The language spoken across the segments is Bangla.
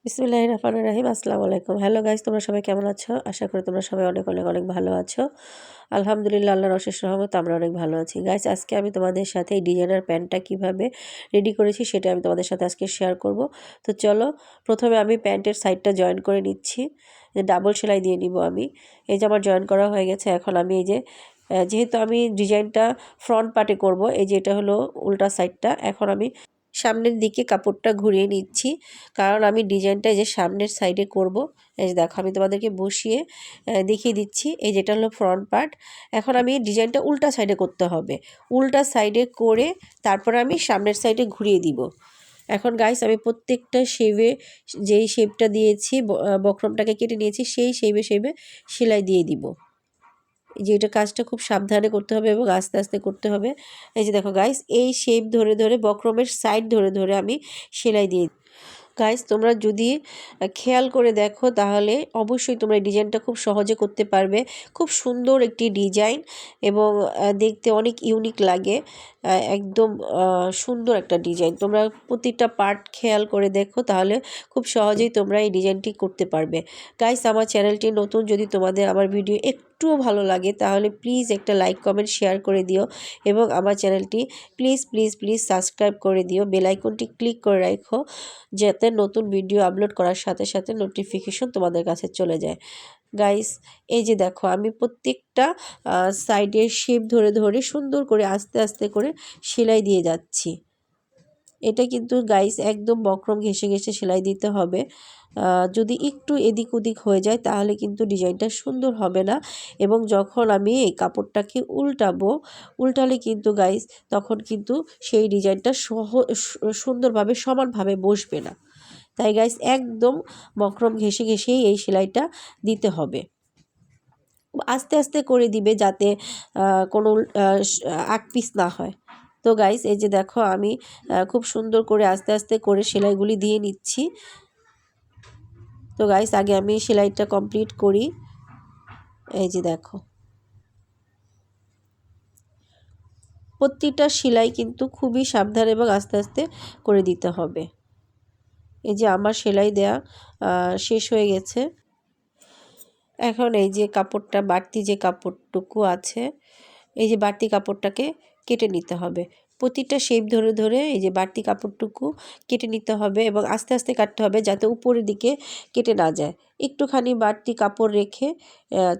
বিসমিল্লাহির রহমানির রহিম। আসসালামু আলাইকুম। হ্যালো গাইস, তোমরা সবাই কেমন আছো? আশা করি তোমরা সবাই অনেক অনেক অনেক ভালো আছো। আলহামদুলিল্লাহ, আল্লাহর অশেষ রহমতে আমরা অনেক ভালো আছি। গাইস, আজকে আমি তোমাদের সাথে এই ডিজাইনার প্যান্টটা কিভাবে রেডি করেছি সেটা আমি তোমাদের সাথে আজকে শেয়ার করব। তো চলো, প্রথমে আমি প্যান্টের সাইডটা জয়েন করে নিচ্ছি। ডাবল সেলাই দিয়ে নিব আমি। এই যে আমার জয়েন করা হয়ে গেছে। এখন আমি এই যে যেহেতু আমি ডিজাইনটা ফ্রন্ট পার্টে করব, এই যে এটা হলো উল্টা সাইডটা, এখন আমি সামনের দিকে কাপড়টা ঘুরিয়ে নিচ্ছি, কারণ আমি ডিজাইনটা এই যে সামনের সাইডে করব। এই যে দেখো, আমি তোমাদেরকে বসিয়ে দেখিয়ে দিচ্ছি। এই যেটা হলো ফ্রন্ট পার্ট। এখন আমি ডিজাইনটা উল্টা সাইডে করতে হবে। উল্টা সাইডে করে তারপরে আমি সামনের সাইডে ঘুরিয়ে দিব। এখন গাইস, আমি প্রত্যেকটা শেপে যেই শেপটা দিয়েছি, বক্রমটাকে কেটে নিয়েছি, সেই শেপে সেলাই দিয়ে দিব। যে এটা কাজটা খুব সাবধানে করতে হবে এবং আস্তে আস্তে করতে হবে। এই যে দেখো গাইস, এই শেপ ধরে ধরে বক্রমের সাইড ধরে ধরে আমি সেলাই দিয়ে। গাইস, তোমরা যদি খেয়াল করে দেখো তাহলে অবশ্যই তোমরা এই ডিজাইনটা খুব সহজে করতে পারবে। খুব সুন্দর একটি ডিজাইন এবং দেখতে অনেক ইউনিক লাগে। একদম সুন্দর একটা ডিজাইন। তোমরা প্রতিটা পার্ট খেয়াল করে দেখো, তাহলে খুব সহজেই তোমরা এই ডিজাইনটি করতে পারবে। গাইস, আমার চ্যানেলটি নতুন, যদি তোমাদের আমার ভিডিও একটুও ভালো লাগে তাহলে প্লিজ একটা লাইক কমেন্ট শেয়ার করে দিও এবং আমার চ্যানেলটি প্লিজ প্লিজ প্লিজ সাবস্ক্রাইব করে দিও। বেল আইকনটি ক্লিক করে রাখো, যাতে নতুন ভিডিও আপলোড করার সাথে সাথে নোটিফিকেশন তোমাদের কাছে চলে যায়। গাইস, এই যে দেখো, আমি প্রত্যেকটা সাইডের শেপ ধরে ধরে সুন্দর করে আস্তে আস্তে করে সেলাই দিয়ে যাচ্ছি। এটা কিন্তু গাইস একদম বক্রম ঘেঁষে ঘেঁষে সেলাই দিতে হবে। যদি একটু এদিক ওদিক হয়ে যায় তাহলে কিন্তু ডিজাইনটা সুন্দর হবে না। এবং যখন আমি এই কাপড়টাকে উল্টালে কিন্তু গাইস তখন কিন্তু সেই ডিজাইনটা সুন্দরভাবে সমানভাবে বসবে না। তাই গাইস, একদম বক্রম ঘেঁষে ঘেঁষেই এই সেলাইটা দিতে হবে। আস্তে আস্তে করে দিবে, যাতে কোনো আকপিস না হয়। তো গাইস, এই যে দেখো, আমি খুব সুন্দর করে আস্তে আস্তে করে সেলাইগুলি দিয়ে নিচ্ছি। তো গাইস, আগে আমি সেলাইটা কমপ্লিট করি। এই যে দেখো, প্রতিটা সেলাই কিন্তু খুবই সাবধান এবং আস্তে আস্তে করে দিতে হবে। এই যে আমার সেলাই দেয়া শেষ হয়ে গেছে। এখন এই যে কাপড়টা, বাড়তি যে কাপড়টুকু আছে, এই যে বাড়তি কাপড়টাকে কেটে নিতে হবে। প্রতিটা শেপ ধরে ধরে এই যে বাড়তি কাপড়টুকু কেটে নিতে হবে এবং আস্তে আস্তে কাটতে হবে, যাতে উপরের দিকে কেটে না যায়। একটুখানি বাড়তি কাপড় রেখে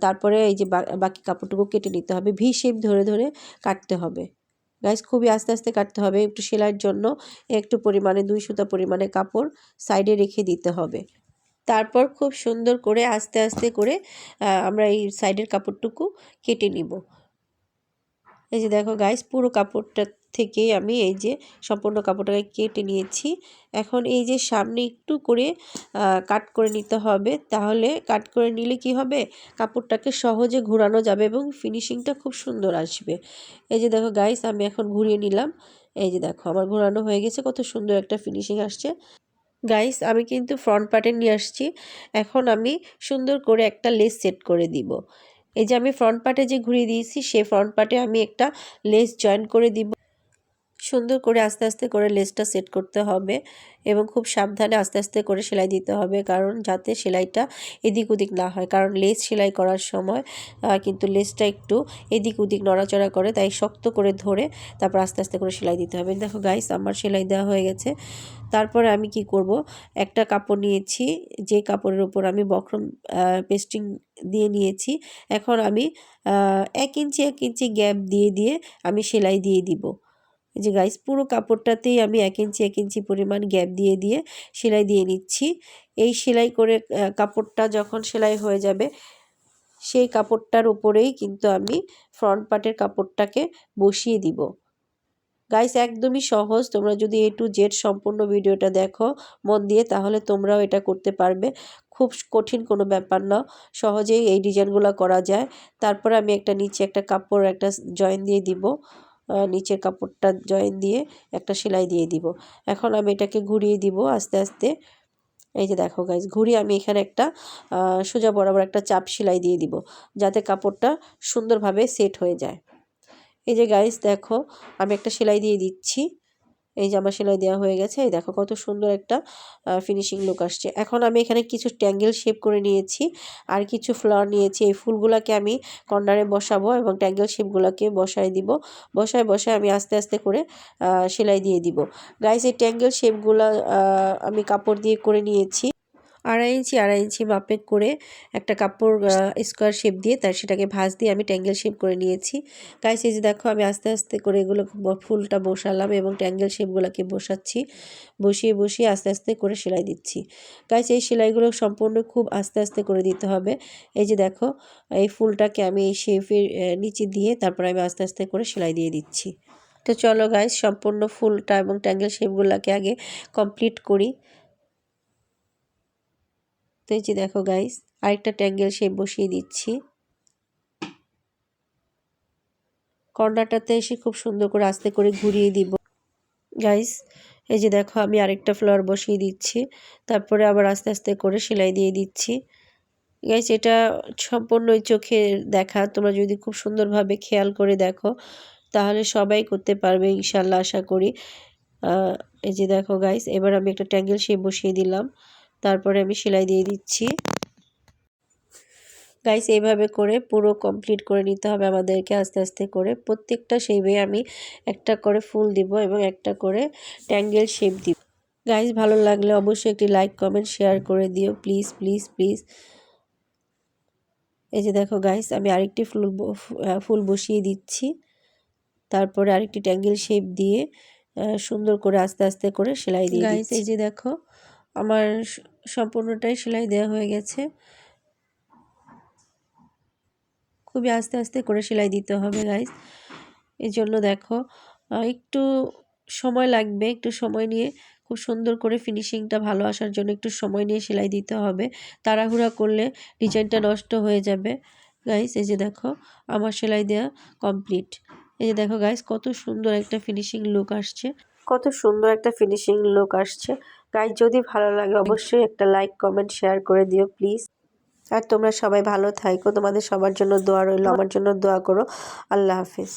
তারপরে এই যে বাকি কাপড়টুকু কেটে নিতে হবে। ভি শেপ ধরে ধরে কাটতে হবে। গাইস, খুবই আস্তে আস্তে কাটতে হবে। একটু সেলাইয়ের জন্য একটু পরিমাণে 2 সুতা পরিমাণে কাপড় সাইডে রেখে দিতে হবে। তারপর খুব সুন্দর করে আস্তে আস্তে করে আমরা এই সাইডের কাপড়টুকু কেটে নিব। এই যে দেখো গাইস, পুরো কাপড়টা থেকেই আমি এই যে সম্পূর্ণ কাপড়টাকে কেটে নিয়েছি। এখন এই যে সামনে একটু করে কাট করে নিতে হবে, তাহলে কাট করে নিলে কি হবে, কাপড়টাকে সহজে ঘোরানো যাবে এবং ফিনিশিংটা খুব সুন্দর আসবে। এই যে দেখো গাইস, আমি এখন ঘুরিয়ে নিলাম। এই যে দেখো, আমার ঘোরানো হয়ে গেছে, কত সুন্দর একটা ফিনিশিং আসছে। গাইস, আমি কিন্তু ফ্রন্ট পার্টে নিয়ে আসছি। এখন আমি সুন্দর করে একটা লেস সেট করে দিব। এই যে আমি ফ্রন্ট পার্টে যে ঘুরিয়ে দিয়েছি, সেই ফ্রন্ট পার্টে আমি একটা লেস জয়েন করে দিব। সুন্দর করে আস্তে আস্তে করে লেসটা সেট করতে হবে এবং খুব সাবধানে আস্তে আস্তে করে সেলাই দিতে হবে, কারণ যাতে সেলাইটা এদিক ওদিক না হয়। কারণ লেস সেলাই করার সময় কিন্তু লেসটা একটু এদিক ওদিক নড়াচড়া করে, তাই শক্ত করে ধরে তারপর আস্তে আস্তে করে সেলাই দিতে হবে। দেখো গাইস, আমার সেলাই দেওয়া হয়ে গেছে। তারপরে আমি কি করব, একটা কাপড় নিয়েছি, যে কাপড়ের উপর আমি বক্রম পেস্টিং দিয়ে নিয়েছি। এখন আমি 1 ইঞ্চি 1 ইঞ্চি গ্যাপ দিয়ে দিয়ে আমি সেলাই দিয়ে দিব। এই যে গাইস, পুরো কাপড়টাতেই আমি 1 ইঞ্চি 1 ইঞ্চি পরিমাণ গ্যাপ দিয়ে দিয়ে সেলাই দিয়ে নিচ্ছি। এই সেলাই করে কাপড়টা যখন সেলাই হয়ে যাবে, সেই কাপড়টার উপরেই কিন্তু আমি ফ্রন্ট পার্টের কাপড়টাকে বসিয়ে দিব। গাইস, একদমই সহজ। তোমরা যদি A to Z সম্পূর্ণ ভিডিওটা দেখো মন দিয়ে, তাহলে তোমরাও এটা করতে পারবে। খুব কঠিন কোনো ব্যাপার না, সহজেই এই ডিজাইনগুলো করা যায়। তারপরে আমি একটা নিচে একটা কাপড় একটা জয়েন দিয়ে দিব। নিচের কাপড়টা জয়েন দিয়ে একটা সেলাই দিয়ে দিব। এখন আমি এটাকে ঘুরিয়ে দিব আস্তে আস্তে। এই যে দেখো গাইস, ঘুরিয়ে আমি এখানে একটা সোজা বরাবর একটা চাপ সেলাই দিয়ে দিব, যাতে কাপড়টা সুন্দরভাবে সেট হয়ে যায়। এই যে গাইস দেখো, আমি একটা সেলাই দিয়ে দিচ্ছি। এই যে আমার সেলাই দেওয়া হয়ে গেছে। এই দেখো কত সুন্দর একটা ফিনিশিং লুক আসছে। এখন আমি এখানে কিছু ট্যাঙ্গেল শেপ করে নিয়েছি আর কিছু ফ্লাওয়ার নিয়েছি। এই ফুলগুলোকে আমি কর্নারে বসাবো এবং ট্যাঙ্গেল শেপগুলোকে বসায় দিব। বসায় আমি আস্তে আস্তে করে সেলাই দিয়ে দিব। গাইস, এই ট্যাঙ্গেল শেপগুলো আমি কাপড় দিয়ে করে নিয়েছি। 2.5 ইঞ্চি মাপে করে একটা কাপড় স্কোয়ার শেপ দিয়ে সেটাকে ভাঁজ দিয়ে আমি ট্যাঙ্গেল শেপ করে নিয়েছি। গাইস, এই যে দেখো আমি আস্তে আস্তে করে এগুলো ফুলটা বসালাম এবং ট্যাঙ্গেল শেপগুলোকে বসাচ্ছি। বসিয়ে আস্তে আস্তে করে সেলাই দিচ্ছি। গাইস, এই সেলাইগুলো সম্পূর্ণ খুব আস্তে আস্তে করে দিতে হবে। এই যে দেখো এই ফুলটাকে আমি এই শেপের নিচে দিয়ে তারপর আমি আস্তে আস্তে করে সেলাই দিয়ে দিচ্ছি। তো চলো গাইস, সম্পূর্ণ ফুলটা এবং ট্যাঙ্গেল শেপগুলোকে আগে কমপ্লিট করি। তো এই যে দেখো গাইস, আরেকটা ট্যাঙ্গেল শেপ বসিয়ে দিচ্ছি। কর্নারটাতে এসে খুব সুন্দর করে আস্তে করে ঘুরিয়ে দিব। গাইস, এই যে দেখো আমি আরেকটা ফ্লাওয়ার বসিয়ে দিচ্ছি, তারপরে আবার আস্তে আস্তে করে সেলাই দিয়ে দিচ্ছি। গাইস, এটা সম্পূর্ণ চোখে দেখা, তোমরা যদি খুব সুন্দরভাবে খেয়াল করে দেখো তাহলে সবাই করতে পারবে ইনশাল্লাহ, আশা করি। এই যে দেখো গাইস, এবার আমি একটা ট্যাঙ্গেল শেপ বসিয়ে দিলাম, তারপরে আমি সেলাই দিয়ে দিচ্ছি। গাইস, এইভাবে করে পুরো কমপ্লিট করে নিতে হবে আমাদেরকে আস্তে আস্তে করে। প্রত্যেকটা শেপে আমি একটা করে ফুল দিব এবং একটা করে ট্যাঙ্গেল শেপ দিব। গাইস, ভালো লাগলে অবশ্যই একটি লাইক কমেন্ট শেয়ার করে দিও প্লিজ প্লিজ প্লিজ। এই যে দেখো গাইস, আমি আরেকটি ফুল বসিয়ে দিচ্ছি, তারপরে আরেকটি ট্যাঙ্গেল শেপ দিয়ে সুন্দর করে আস্তে আস্তে করে সেলাই দিয়ে দিচ্ছি। গাইস, এই যে দেখো আমার সম্পূর্ণটাই সেলাই দেওয়া হয়ে গেছে। খুবই আস্তে আস্তে করে সেলাই দিতে হবে গাইস। এই জন্য দেখো একটু সময় লাগবে, একটু সময় নিয়ে খুব সুন্দর করে ফিনিশিংটা ভালো আসার জন্য একটু সময় নিয়ে সেলাই দিতে হবে। তাড়াহুড়া করলে ডিজাইনটা নষ্ট হয়ে যাবে। গাইস, এই যে দেখো আমার সেলাই দেওয়া কমপ্লিট। এই যে দেখো গাইস, কত সুন্দর একটা ফিনিশিং লুক আসছে, গাইস, যদি ভালো লাগে অবশ্যই একটা লাইক কমেন্ট শেয়ার করে দিও প্লিজ। আর তোমরা সবাই ভালো থাকো, তোমাদের সবার জন্য দোয়া রইল, আমার জন্য দোয়া করো। আল্লাহ হাফিজ।